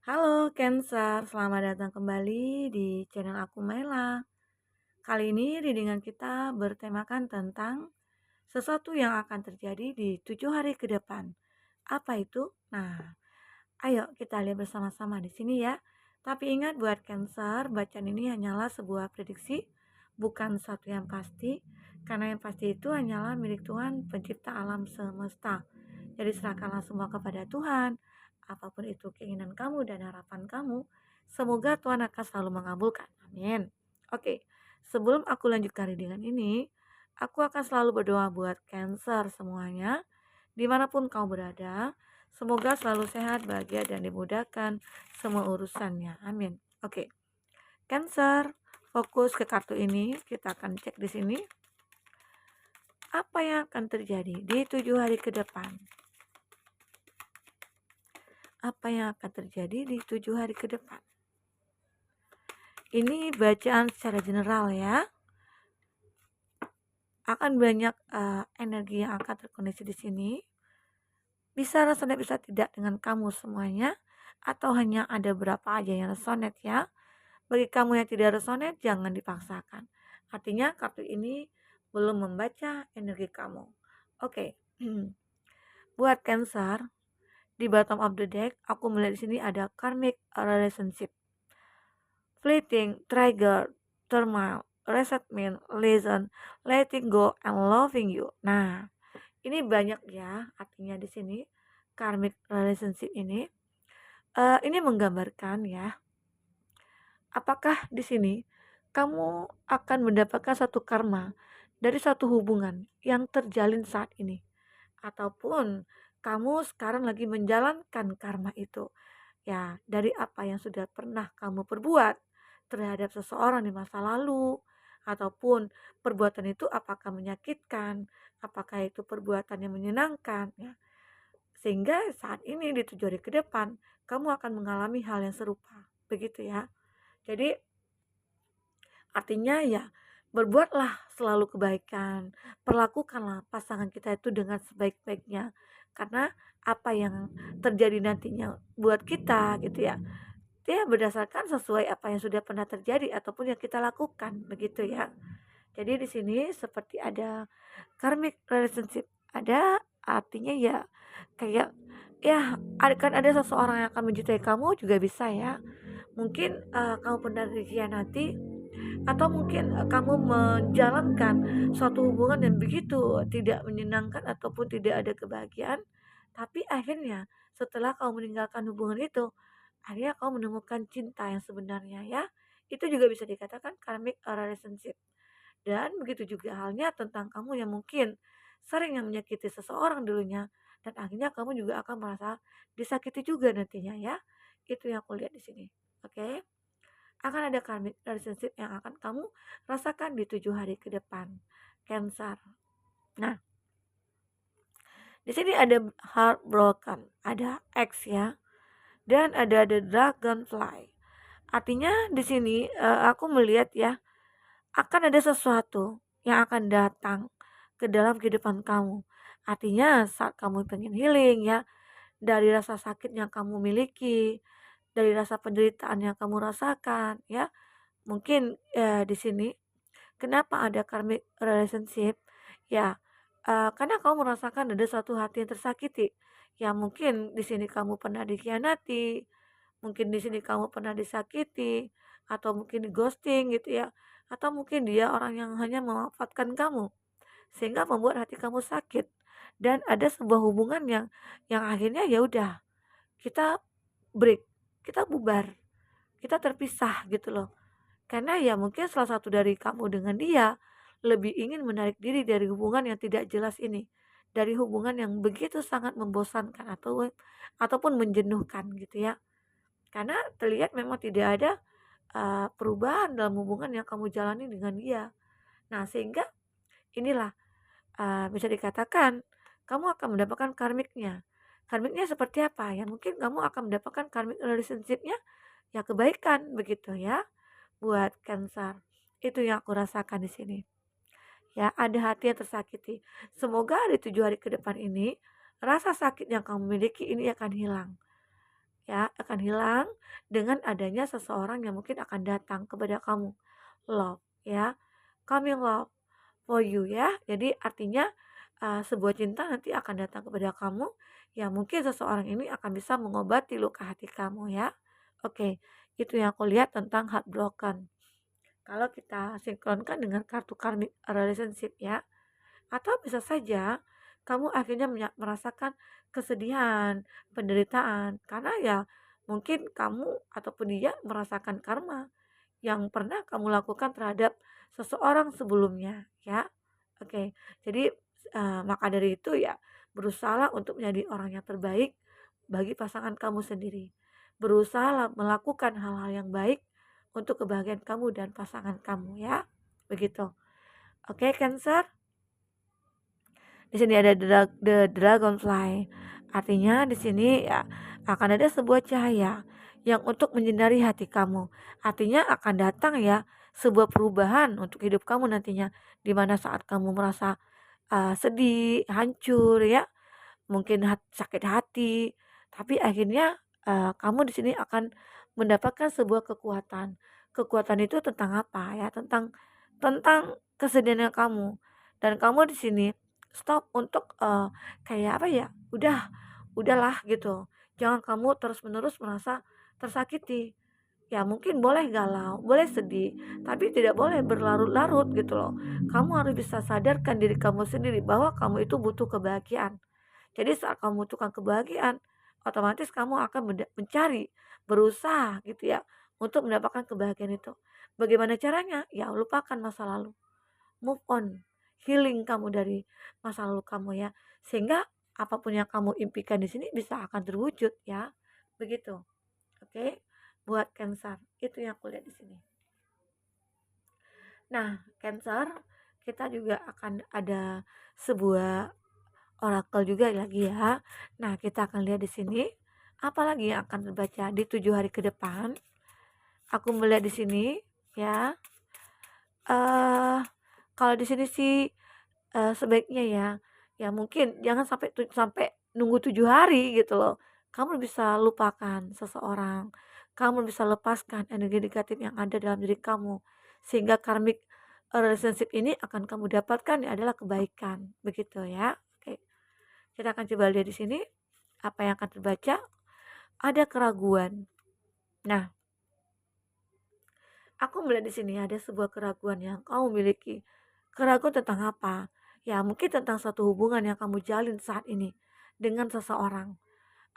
Halo Cancer, selamat datang kembali di channel aku Mela. Kali ini readingan kita bertemakan tentang sesuatu yang akan terjadi di 7 hari ke depan. Apa itu? Nah, ayo kita lihat bersama-sama di sini ya. Tapi ingat buat Cancer, bacaan ini hanyalah sebuah prediksi, bukan satu yang pasti. Karena yang pasti itu hanyalah milik Tuhan pencipta alam semesta. Jadi serahkanlah semua kepada Tuhan, apapun itu keinginan kamu dan harapan kamu, semoga Tuhan akan selalu mengabulkan. Amin. Oke, sebelum aku lanjutkan readingan ini, aku akan selalu berdoa buat Cancer semuanya, dimanapun kau berada, semoga selalu sehat, bahagia, dan dimudahkan semua urusannya. Amin. Oke, Cancer, fokus ke kartu ini. Kita akan cek di sini. Apa yang akan terjadi di 7 hari ke depan? Apa yang akan terjadi di 7 hari ke depan? Ini bacaan secara general ya. Akan banyak energi yang akan terkoneksi di sini. Bisa resonate, bisa tidak dengan kamu semuanya, atau hanya ada berapa aja yang resonate ya. Bagi kamu yang tidak resonate, jangan dipaksakan. Artinya kartu ini belum membaca energi kamu. Oke. Buat Cancer, di bottom of the deck, aku melihat di sini ada karmic relationship, fleeting, trigger, turmoil, resentment, lesson, letting go, and loving you. Nah, ini banyak ya artinya di sini karmic relationship ini. Ini menggambarkan ya, apakah di sini kamu akan mendapatkan satu karma dari satu hubungan yang terjalin saat ini, ataupun kamu sekarang lagi menjalankan karma itu ya dari apa yang sudah pernah kamu perbuat terhadap seseorang di masa lalu, ataupun perbuatan itu apakah menyakitkan, apakah itu perbuatan yang menyenangkan ya. Sehingga saat ini di 7 hari ke depan kamu akan mengalami hal yang serupa. Begitu ya. Jadi artinya ya berbuatlah selalu kebaikan, perlakukanlah pasangan kita itu dengan sebaik-baiknya. Karena apa yang terjadi nantinya buat kita gitu ya, dia berdasarkan sesuai apa yang sudah pernah terjadi ataupun yang kita lakukan, begitu ya. Jadi di sini seperti ada karmic relationship, ada artinya ya kayak ya kan ada seseorang yang akan mencintai kamu juga bisa ya. Mungkin kamu pernah dikhianati, atau mungkin kamu menjalankan suatu hubungan yang begitu tidak menyenangkan ataupun tidak ada kebahagiaan, tapi akhirnya setelah kamu meninggalkan hubungan itu, akhirnya kamu menemukan cinta yang sebenarnya ya. Itu juga bisa dikatakan karmic relationship. Dan begitu juga halnya tentang kamu yang mungkin sering yang menyakiti seseorang dulunya, dan akhirnya kamu juga akan merasa disakiti juga nantinya ya. Itu yang aku lihat di sini. Oke. Akan ada karmic relationship yang akan kamu rasakan di 7 hari ke depan. Cancer. Nah, di sini ada heartbroken, ada X ya, dan ada the dragonfly. Artinya di sini aku melihat ya, akan ada sesuatu yang akan datang ke dalam kehidupan kamu. Artinya saat kamu pengen healing ya, dari rasa sakit yang kamu miliki, dari rasa penderitaan yang kamu rasakan ya. Mungkin di sini kenapa ada karmic relationship? Ya, karena kamu merasakan ada satu hati yang tersakiti. Ya mungkin di sini kamu pernah dikhianati, mungkin di sini kamu pernah disakiti, atau mungkin di ghosting gitu ya, atau mungkin dia orang yang hanya memanfaatkan kamu sehingga membuat hati kamu sakit. Dan ada sebuah hubungan yang akhirnya ya udah kita break, kita bubar, kita terpisah gitu loh. Karena ya mungkin salah satu dari kamu dengan dia lebih ingin menarik diri dari hubungan yang tidak jelas ini. Dari hubungan yang begitu sangat membosankan ataupun menjenuhkan gitu ya. Karena terlihat memang tidak ada perubahan dalam hubungan yang kamu jalani dengan dia. Nah, sehingga inilah bisa dikatakan kamu akan mendapatkan karmiknya. Karmiknya seperti apa? Ya mungkin kamu akan mendapatkan karmik relationship-nya ya kebaikan begitu ya buat Cancer. Itu yang aku rasakan di sini. Ya, ada hati yang tersakiti. Semoga di 7 hari ke depan ini rasa sakit yang kamu miliki ini akan hilang. Ya, akan hilang dengan adanya seseorang yang mungkin akan datang kepada kamu. Love ya, coming love for you ya. Jadi artinya sebuah cinta nanti akan datang kepada kamu yang mungkin seseorang ini akan bisa mengobati luka hati kamu ya. Oke, itu yang aku lihat tentang heartbroken. Kalau kita sinkronkan dengan kartu karmic relationship ya. Atau bisa saja kamu akhirnya merasakan kesedihan, penderitaan karena ya mungkin kamu ataupun dia merasakan karma yang pernah kamu lakukan terhadap seseorang sebelumnya ya. Oke, jadi maka dari itu ya berusahalah untuk menjadi orang yang terbaik bagi pasangan kamu sendiri. Berusahalah melakukan hal-hal yang baik untuk kebahagiaan kamu dan pasangan kamu ya. Begitu. Oke, Cancer. Di sini ada the dragonfly. Artinya di sini ya akan ada sebuah cahaya yang untuk menyinari hati kamu. Artinya akan datang ya sebuah perubahan untuk hidup kamu nantinya. Di mana saat kamu merasa sedih, hancur ya, mungkin sakit hati, tapi akhirnya kamu di sini akan mendapatkan sebuah kekuatan. Kekuatan itu tentang apa ya? Tentang tentang kesedihan kamu. Dan kamu di sini stop untuk kayak apa ya? Udahlah gitu. Jangan kamu terus-menerus merasa tersakiti. Ya mungkin boleh galau, boleh sedih, tapi tidak boleh berlarut-larut gitu loh. Kamu harus bisa sadarkan diri kamu sendiri bahwa kamu itu butuh kebahagiaan. Jadi saat kamu butuhkan kebahagiaan, otomatis kamu akan mencari, berusaha gitu ya, untuk mendapatkan kebahagiaan itu. Bagaimana caranya? Ya lupakan masa lalu, move on, healing kamu dari masa lalu kamu ya, sehingga apapun yang kamu impikan di sini bisa akan terwujud ya, begitu. Oke, buat Cancer itu yang aku lihat di sini. Nah, Cancer, kita juga akan ada sebuah oracle juga lagi ya. Nah, kita akan lihat di sini apalagi yang akan terbaca di 7 hari ke depan. Aku melihat di sini ya. eh Kalau di sini sih sebaiknya ya, ya mungkin jangan sampai sampai nunggu 7 hari gitu loh. Kamu bisa lupakan seseorang, kamu bisa lepaskan energi negatif yang ada dalam diri kamu, sehingga karmic relationship ini akan kamu dapatkan adalah kebaikan, begitu ya. Oke, kita akan coba lihat di sini apa yang akan terbaca. Ada keraguan. Nah, aku melihat di sini ada sebuah keraguan yang kamu miliki. Keraguan tentang apa? Ya, mungkin tentang satu hubungan yang kamu jalin saat ini dengan seseorang.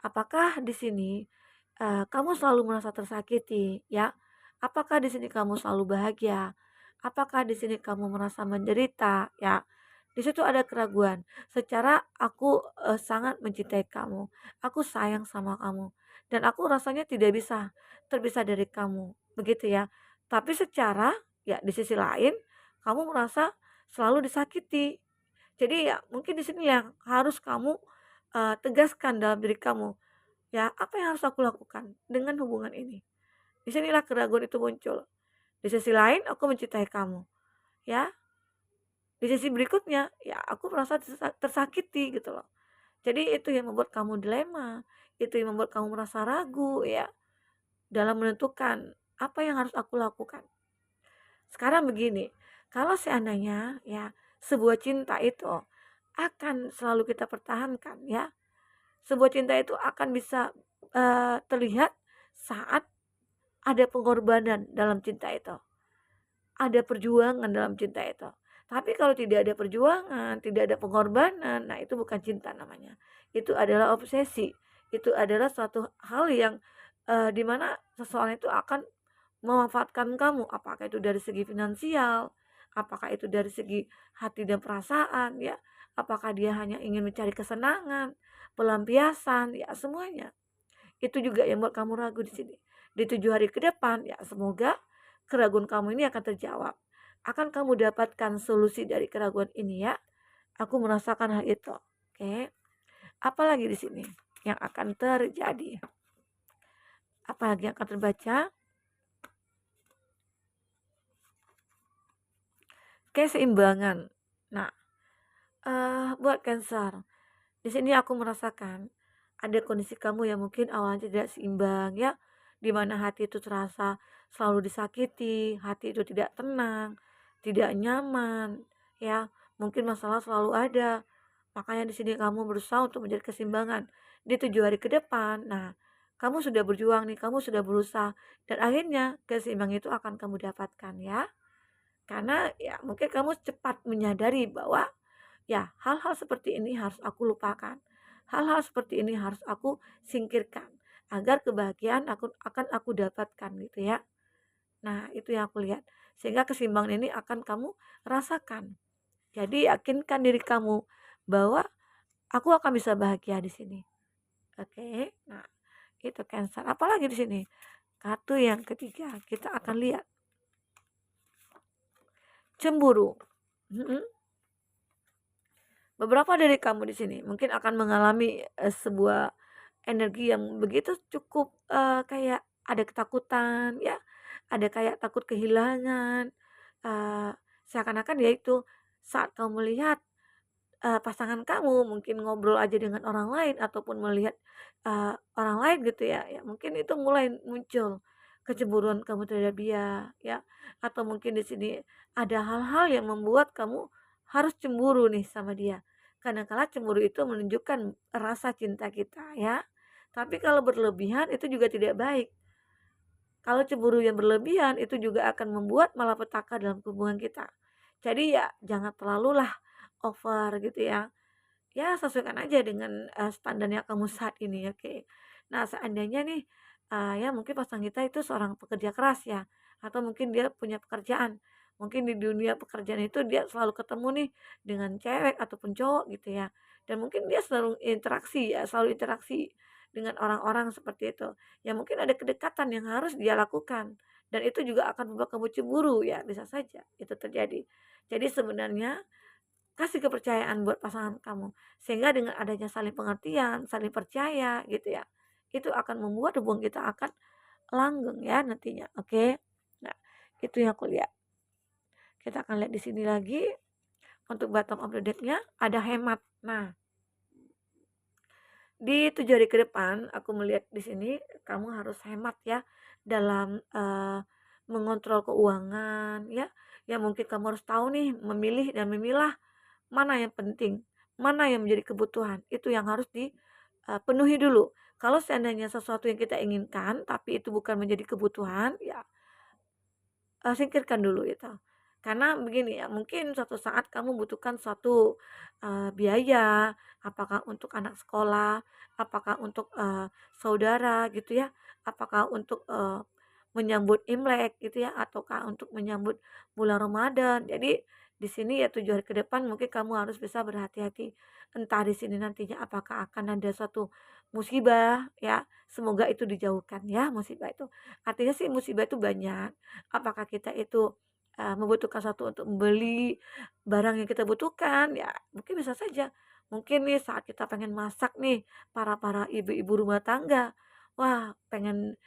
Apakah di sini kamu selalu merasa tersakiti, ya? Apakah di sini kamu selalu bahagia? Apakah di sini kamu merasa menderita, ya? Di situ ada keraguan. Secara aku sangat mencintai kamu, aku sayang sama kamu, dan aku rasanya tidak bisa terpisah dari kamu, begitu ya. Tapi secara ya di sisi lain kamu merasa selalu disakiti. Jadi ya mungkin di sini yang harus kamu tegaskan dalam diri kamu. Ya, apa yang harus aku lakukan dengan hubungan ini? Di sinilah keraguan itu muncul. Di sisi lain aku mencintai kamu, ya. Di sisi berikutnya, ya aku merasa tersakiti gitu loh. Jadi itu yang membuat kamu dilema, itu yang membuat kamu merasa ragu ya dalam menentukan apa yang harus aku lakukan. Sekarang begini, kalau seandainya ya sebuah cinta itu akan selalu kita pertahankan ya. Sebuah cinta itu akan bisa terlihat saat ada pengorbanan dalam cinta itu. Ada perjuangan dalam cinta itu. Tapi kalau tidak ada perjuangan, tidak ada pengorbanan, nah itu bukan cinta namanya. Itu adalah obsesi. Itu adalah suatu hal yang dimana seseorang itu akan memanfaatkan kamu, apakah itu dari segi finansial, apakah itu dari segi hati dan perasaan ya, apakah dia hanya ingin mencari kesenangan, pelampiasan, ya semuanya. Itu juga yang buat kamu ragu di sini. Di 7 hari ke depan ya semoga keraguan kamu ini akan terjawab. Akan kamu dapatkan solusi dari keraguan ini ya. Aku merasakan hal itu. Oke. Apalagi di sini yang akan terjadi? Apalagi yang akan terbaca? Keseimbangan. Nah, buat Cancer, di sini aku merasakan Ada kondisi kamu yang mungkin awalnya tidak seimbang ya, di mana hati itu terasa selalu disakiti, hati itu tidak tenang, tidak nyaman, ya. Mungkin masalah selalu ada. Makanya di sini kamu berusaha untuk menjadi keseimbangan di 7 hari ke depan. Nah, kamu sudah berjuang nih, kamu sudah berusaha dan akhirnya keseimbangan itu akan kamu dapatkan ya. Karena ya mungkin kamu cepat menyadari bahwa ya hal-hal seperti ini harus aku lupakan. Hal-hal seperti ini harus aku singkirkan agar kebahagiaan akan aku dapatkan gitu ya. Nah, itu yang aku lihat. Sehingga keseimbangan ini akan kamu rasakan. Jadi yakinkan diri kamu bahwa aku akan bisa bahagia di sini. Oke. Nah, itu Cancer. Apalagi di sini? Kartu yang ketiga, kita akan lihat cemburu. Mm-mm. Beberapa dari kamu di sini mungkin akan mengalami sebuah energi yang begitu cukup kayak ada ketakutan ya, ada kayak takut kehilangan, eee, seakan-akan ya itu saat kamu melihat pasangan kamu mungkin ngobrol aja dengan orang lain ataupun melihat orang lain gitu ya, ya mungkin itu mulai muncul kecemburuan kamu terhadap dia ya, atau mungkin di sini ada hal-hal yang membuat kamu harus cemburu nih sama dia. Kadang kala cemburu itu menunjukkan rasa cinta kita ya, tapi kalau berlebihan itu juga tidak baik. Kalau cemburu yang berlebihan itu juga akan membuat malapetaka dalam hubungan kita. Jadi ya jangan terlalulah over gitu ya. Ya sesuaikan aja dengan, standar yang kamu saat ini, oke. Nah seandainya nih, ya mungkin pasangan kita itu seorang pekerja keras ya, atau mungkin dia punya pekerjaan. Mungkin di dunia pekerjaan itu dia selalu ketemu nih dengan cewek ataupun cowok gitu ya, dan mungkin dia selalu interaksi ya, selalu interaksi dengan orang-orang seperti itu. Ya mungkin ada kedekatan yang harus dia lakukan, dan itu juga akan membuat kamu cemburu ya, bisa saja itu terjadi. Jadi sebenarnya kasih kepercayaan buat pasangan kamu, sehingga dengan adanya saling pengertian, saling percaya gitu ya, itu akan membuat hubungan kita akan langgeng ya nantinya, oke. Nah, itu yang aku lihat. Kita akan lihat di sini lagi, untuk bottom of the deck-nya ada hemat. Nah, di 7 hari ke depan aku melihat di sini kamu harus hemat ya dalam, mengontrol keuangan ya, ya mungkin kamu harus tahu nih memilih dan memilah mana yang penting, mana yang menjadi kebutuhan, itu yang harus dipenuhi dulu. Kalau seandainya sesuatu yang kita inginkan, tapi itu bukan menjadi kebutuhan, ya singkirkan dulu itu. Karena begini ya, mungkin suatu saat kamu butuhkan suatu, biaya, apakah untuk anak sekolah, apakah untuk, saudara gitu ya, apakah untuk, menyambut Imlek gitu ya, ataukah untuk menyambut bulan Ramadan. Jadi di sini ya 7 hari ke depan mungkin kamu harus bisa berhati-hati. Entah di sini nantinya apakah akan ada suatu musibah ya, semoga itu dijauhkan ya musibah itu. Artinya sih musibah itu banyak. Apakah kita itu, membutuhkan satu untuk membeli barang yang kita butuhkan, ya mungkin bisa saja. Mungkin nih saat kita pengen masak nih, para ibu-ibu rumah tangga, wah pengen,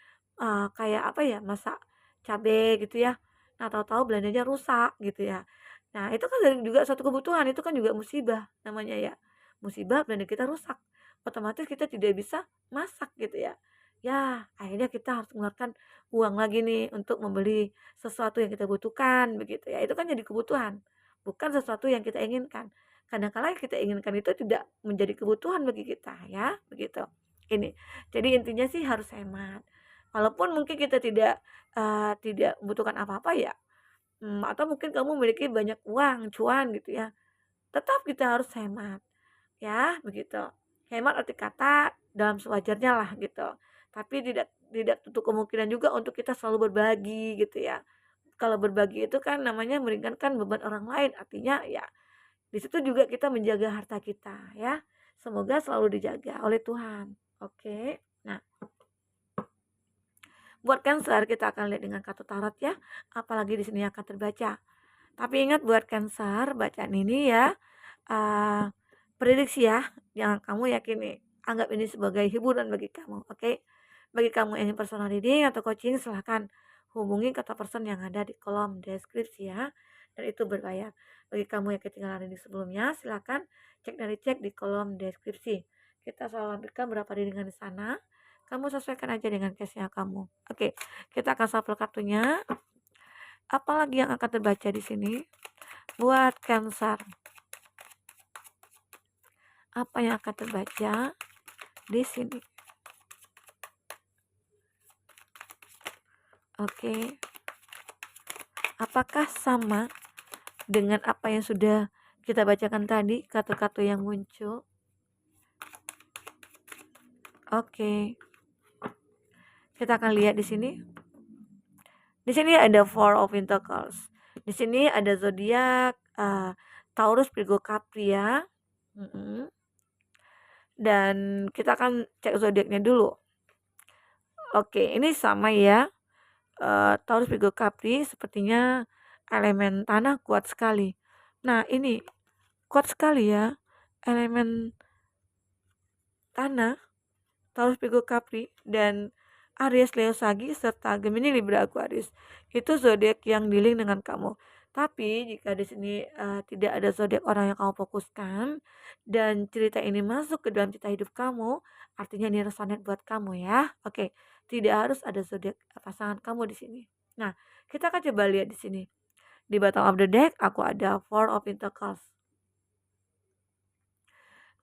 kayak apa ya, masak cabe gitu ya, nah tahu-tahu blendernya rusak gitu ya. Nah itu kan juga suatu kebutuhan, itu kan juga musibah namanya ya. Musibah blender kita rusak, otomatis kita tidak bisa masak gitu ya. Ya akhirnya kita harus mengeluarkan uang lagi nih untuk membeli sesuatu yang kita butuhkan begitu ya, itu kan jadi kebutuhan, bukan sesuatu yang kita inginkan. Kadang-kala yang kita inginkan itu tidak menjadi kebutuhan bagi kita ya, begitu. Ini, jadi intinya sih harus hemat. Walaupun mungkin kita tidak membutuhkan apa-apa ya, atau mungkin kamu memiliki banyak uang, cuan gitu ya, tetap kita harus hemat. Ya, begitu. Hemat arti kata dalam sewajarnya lah gitu. Tapi tidak tidak tutup kemungkinan juga untuk kita selalu berbagi gitu ya. Kalau berbagi itu kan namanya meringankan beban orang lain, artinya ya di situ juga kita menjaga harta kita ya. Semoga selalu dijaga oleh Tuhan. Oke. Nah, buat Cancer kita akan lihat dengan kartu tarot ya, apalagi di sini akan terbaca. Tapi ingat buat Cancer, bacaan ini ya eee, prediksi ya, jangan kamu yakini, anggap ini sebagai hiburan bagi kamu, oke? Bagi kamu yang ingin personal reading atau coaching silahkan hubungi kata person yang ada di kolom deskripsi ya, dan itu berbayar. Bagi kamu yang ketinggalan reading sebelumnya silahkan cek dari cek di kolom deskripsi. Kita selalu lampirkan berapa readingan di sana. Kamu sesuaikan aja dengan case-nya kamu. Oke, kita akan shuffle kartunya. Apalagi yang akan terbaca di sini? Buat Cancer, apa yang akan terbaca di sini? Oke, apakah sama dengan apa yang sudah kita bacakan tadi, kartu-kartu yang muncul? Oke, kita akan lihat di sini. Di sini ada Four of Pentacles. Di sini ada zodiak Taurus, Virgo, Capri ya. Dan kita akan cek zodiaknya dulu. Oke, ini sama ya. Taurus, Virgo, Capri sepertinya elemen tanah kuat sekali. Nah, ini kuat sekali ya. Elemen tanah, Taurus, Virgo, Capri, dan Aries, Leo, Sagi, serta Gemini, Libra, Aquarius. Itu zodiak yang dealing dengan kamu. Tapi jika di sini tidak ada zodiak orang yang kamu fokuskan dan cerita ini masuk ke dalam cerita hidup kamu, artinya ini resonate buat kamu ya. Oke, tidak harus ada zodiak pasangan kamu di sini. Nah, kita akan coba lihat di sini. Di bottom of the deck aku ada Four of Pentacles.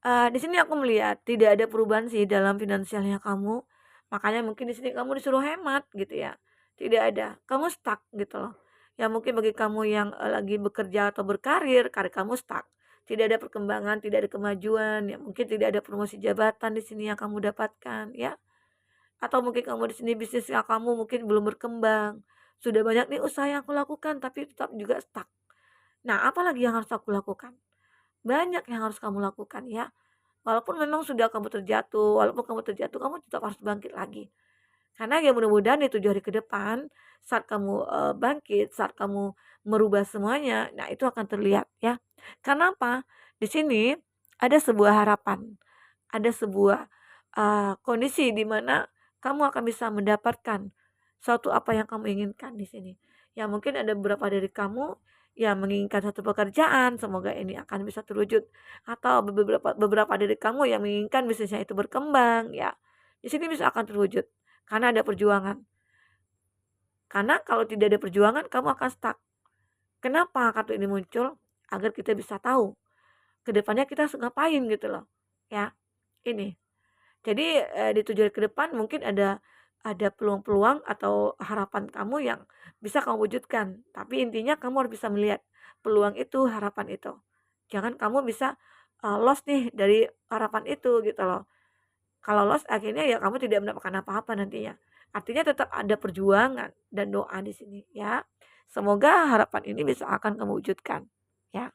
Di sini aku melihat tidak ada perubahan sih dalam finansialnya kamu. Makanya mungkin di sini kamu disuruh hemat gitu ya. Tidak ada, kamu stuck gitu loh. Ya mungkin bagi kamu yang lagi bekerja atau berkarir, karir kamu stuck. Tidak ada perkembangan, tidak ada kemajuan, ya mungkin tidak ada promosi jabatan di sini yang kamu dapatkan ya. Atau mungkin kamu di sini bisnisnya kamu mungkin belum berkembang. Sudah banyak nih usaha yang aku lakukan tapi tetap juga stuck. Nah, apalagi yang harus aku lakukan? Banyak yang harus kamu lakukan ya. Walaupun memang sudah kamu terjatuh, walaupun kamu terjatuh, kamu tetap harus bangkit lagi. Karena ya mudah-mudahan di 7 hari ke depan, saat kamu bangkit, saat kamu merubah semuanya, nah itu akan terlihat ya. Karena apa? Di sini ada sebuah harapan, ada sebuah kondisi di mana kamu akan bisa mendapatkan suatu apa yang kamu inginkan di sini. Ya mungkin ada beberapa dari kamu yang menginginkan satu pekerjaan, semoga ini akan bisa terwujud. Atau beberapa dari kamu yang menginginkan bisnisnya itu berkembang, ya di sini bisa akan terwujud karena ada perjuangan. Karena kalau tidak ada perjuangan, kamu akan stuck. Kenapa kartu ini muncul? Agar kita bisa tahu ke depannya kita harus ngapain gitu loh. Ya, ini. Jadi di 7 hari ke depan mungkin ada peluang-peluang atau harapan kamu yang bisa kamu wujudkan. Tapi intinya kamu harus bisa melihat peluang itu, harapan itu. Jangan kamu bisa lost nih dari harapan itu gitu loh. Kalau lost akhirnya ya kamu tidak mendapatkan apa-apa nantinya. Artinya tetap ada perjuangan dan doa di sini ya. Semoga harapan ini bisa akan kamu wujudkan ya.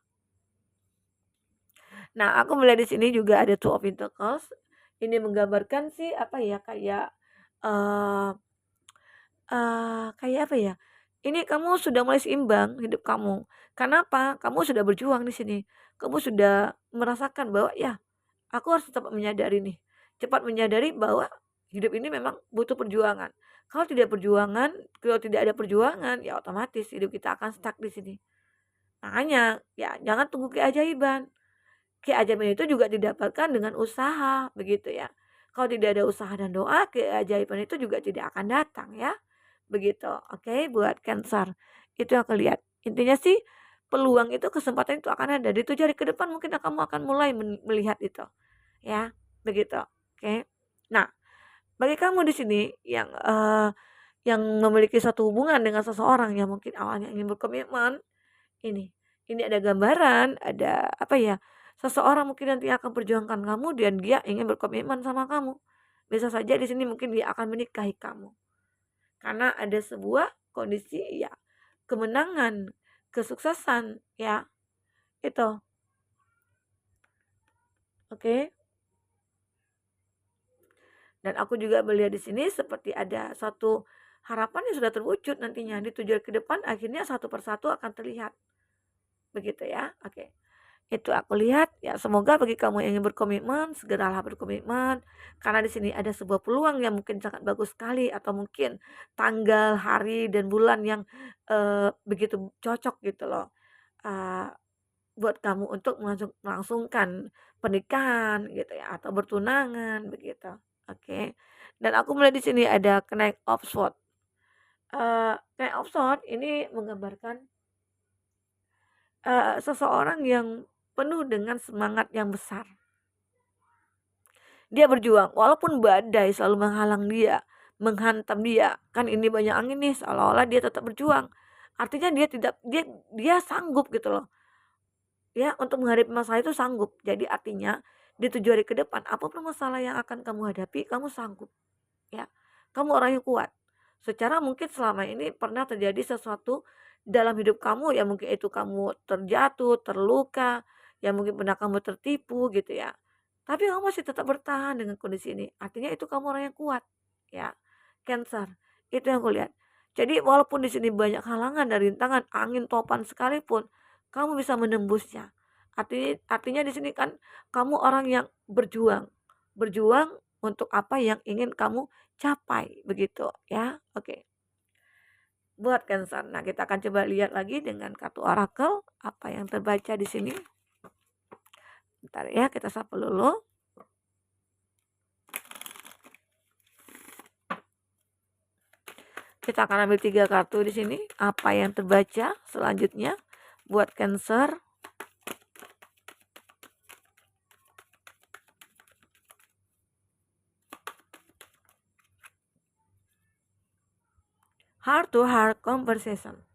Nah, aku melihat di sini juga ada Two of Pentacles. Ini menggambarkan sih apa ya kayak eh kayak apa ya? Ini kamu sudah mulai seimbang hidup kamu. Karena apa? Kamu sudah berjuang di sini. Kamu sudah merasakan bahwa ya, aku harus tetap menyadari nih. Cepat menyadari bahwa hidup ini memang butuh perjuangan. Kalau tidak ada perjuangan, ya otomatis hidup kita akan stuck di sini. Makanya, ya jangan tunggu keajaiban. Keajaiban itu juga didapatkan dengan usaha, begitu ya. Kalau tidak ada usaha dan doa, keajaiban itu juga tidak akan datang ya. Begitu. Oke, buat Cancer. Itu yang aku lihat. Intinya sih peluang itu, kesempatan itu akan ada. Di 7 hari ke depan mungkin kamu akan mulai melihat itu. Ya, begitu. Oke. Nah, bagi kamu di sini yang memiliki satu hubungan dengan seseorang yang mungkin awalnya ingin berkomitmen, ini. Ini ada gambaran, ada apa ya? Seseorang mungkin nanti akan perjuangkan kamu dan dia ingin berkomitmen sama kamu. Bisa saja di sini mungkin dia akan menikahi kamu. Karena ada sebuah kondisi ya kemenangan, kesuksesan ya. Itu. Oke. Dan aku juga melihat di sini seperti ada satu harapan yang sudah terwujud nantinya di 7 hari ke depan, akhirnya satu persatu akan terlihat. Begitu ya. Oke. Itu aku lihat ya, semoga bagi kamu yang ingin berkomitmen segeralah berkomitmen karena di sini ada sebuah peluang yang mungkin sangat bagus sekali atau mungkin tanggal, hari dan bulan yang begitu cocok gitu loh. buat kamu untuk melangsungkan pernikahan gitu ya atau bertunangan begitu. Oke. Dan aku melihat di sini ada Knight of Swords. Knight of Swords ini menggambarkan, seseorang yang penuh dengan semangat yang besar. Dia berjuang walaupun badai selalu menghalang dia, menghantam dia. Kan ini banyak angin nih, seolah-olah dia tetap berjuang. Artinya dia tidak dia sanggup gitu loh. Ya, untuk menghadapi masalah itu sanggup. Jadi artinya di 7 hari ke depan apapun masalah yang akan kamu hadapi, kamu sanggup, ya. Kamu orang yang kuat. Secara mungkin selama ini pernah terjadi sesuatu dalam hidup kamu, ya mungkin itu kamu terjatuh, terluka, ya mungkin pernah kamu tertipu gitu ya. Tapi kamu masih tetap bertahan dengan kondisi ini. Artinya itu kamu orang yang kuat, ya. Cancer, itu yang aku lihat. Jadi walaupun di sini banyak halangan dari rintangan, angin topan sekalipun, kamu bisa menembusnya. Artinya di sini kan kamu orang yang berjuang. Berjuang untuk apa yang ingin kamu capai, begitu ya. Oke. Buat Cancer. Nah, kita akan coba lihat lagi dengan kartu oracle apa yang terbaca di sini. Bentar ya, kita sapa dulu. Kita akan ambil 3 kartu di sini. Apa yang terbaca selanjutnya buat Cancer? Heart to heart conversation.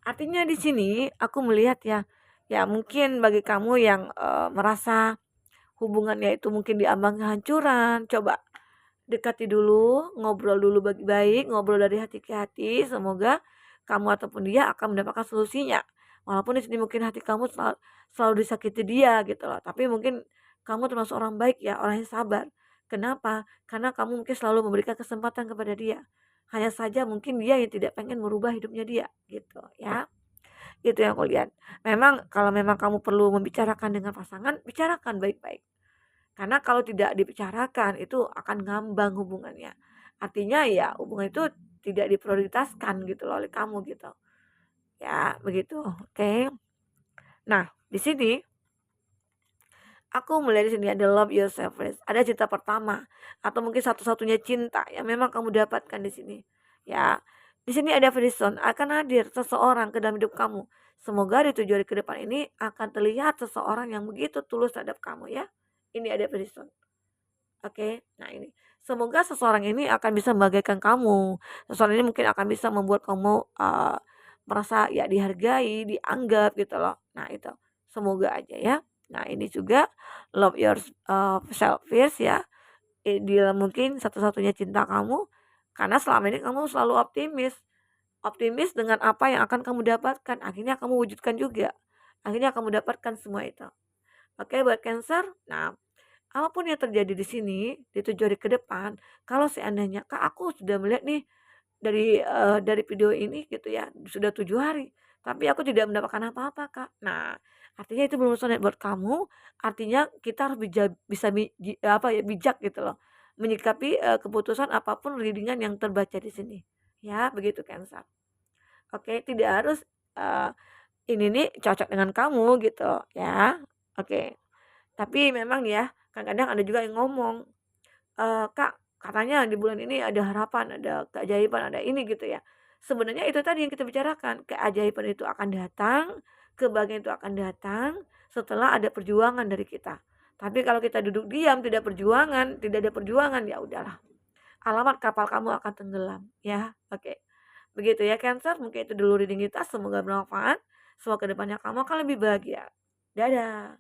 Artinya di sini aku melihat ya, ya mungkin bagi kamu yang merasa hubungannya itu mungkin diambang kehancuran, coba dekati dulu, ngobrol dulu baik-baik, ngobrol dari hati ke hati, semoga kamu ataupun dia akan mendapatkan solusinya. Walaupun di sini mungkin hati kamu selalu disakiti dia gitu loh, tapi mungkin kamu termasuk orang baik ya, orang yang sabar. Kenapa? Karena kamu mungkin selalu memberikan kesempatan kepada dia. Hanya saja mungkin dia yang tidak pengen merubah hidupnya dia gitu ya. Itu yang aku lihat. Memang kalau memang kamu perlu membicarakan dengan pasangan, bicarakan baik-baik. Karena kalau tidak dibicarakan itu akan ngambang hubungannya. Artinya ya hubungan itu tidak diprioritaskan gitu loh oleh kamu gitu. Ya, begitu. Oke. Nah, di sini aku melihat di sini ada love yourself first. Ada cinta pertama atau mungkin satu-satunya cinta yang memang kamu dapatkan di sini. Ya. Di sini ada Frison akan hadir seseorang ke dalam hidup kamu. Semoga di 7 hari ke depan ini akan terlihat seseorang yang begitu tulus terhadap kamu ya. Ini ada Frison. Oke, nah ini. Semoga seseorang ini akan bisa membahagiakan kamu. Seseorang ini mungkin akan bisa membuat kamu merasa ya dihargai, dianggap gitu loh. Nah itu, semoga aja ya. Nah ini juga love yourself first ya. Dia mungkin satu-satunya cinta kamu. Karena selama ini kamu selalu optimis. Optimis dengan apa yang akan kamu dapatkan. Akhirnya kamu wujudkan juga. Akhirnya kamu dapatkan semua itu. Oke, buat Cancer. Nah, apapun yang terjadi di sini, di 7 hari ke depan, kalau seandainya, Kak, aku sudah melihat nih dari video ini gitu ya, sudah 7 hari, tapi aku tidak mendapatkan apa-apa, Kak. Nah, artinya itu belum resonate buat kamu, artinya kita harus bisa apa ya, bijak gitu loh, menyikapi, keputusan apapun reading yang terbaca di sini. Ya, begitu Cancer. Oke, tidak harus, ini nih cocok dengan kamu gitu ya. Oke. Tapi memang ya, kadang-kadang ada juga yang ngomong, "Kak, katanya di bulan ini ada harapan, ada keajaiban, ada ini," gitu ya. Sebenarnya itu tadi yang kita bicarakan, keajaiban itu akan datang, kebahagiaan itu akan datang setelah ada perjuangan dari kita. Tapi kalau kita duduk diam, tidak ada perjuangan, ya udahlah, alamat kapal kamu akan tenggelam, ya. Oke. Begitu ya Cancer, mungkin itu dulu reading kita, semoga bermanfaat, semoga kedepannya kamu akan lebih bahagia. Dadah.